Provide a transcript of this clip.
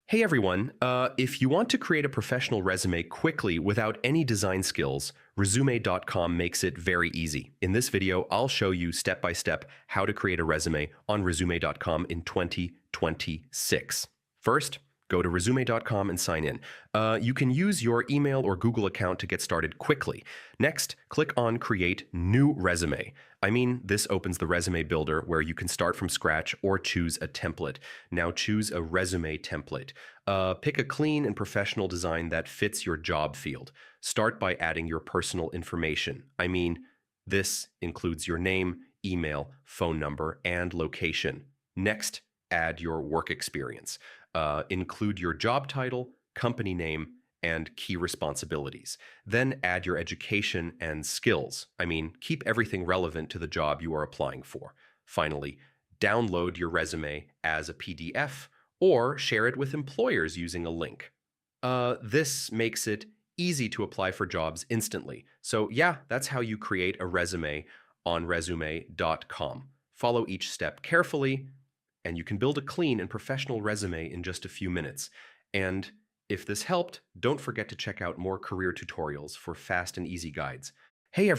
Hey everyone, if you want to create a professional resume quickly without any design skills, Resume.com makes it very easy. In this video, I'll show you step by step how to create a resume on Resume.com in 2026. First, go to Resume.com and sign in. You can use your email or Google account to get started quickly. Next, click on Create New Resume. This opens the resume builder where you can start from scratch or choose a template. Now choose a resume template. Pick a clean and professional design that fits your job field. Start by adding your personal information. This includes your name, email, phone number, and location. Next, add your work experience. Include your job title, company name, and key responsibilities. Then add your education and skills. Keep everything relevant to the job you are applying for. Finally, download your resume as a PDF or share it with employers using a link. This makes it easy to apply for jobs instantly. So yeah, that's how you create a resume on Resume.com. Follow each step carefully, and you can build a clean and professional resume in just a few minutes. And if this helped, don't forget to check out more career tutorials for fast and easy guides. Hey, everyone.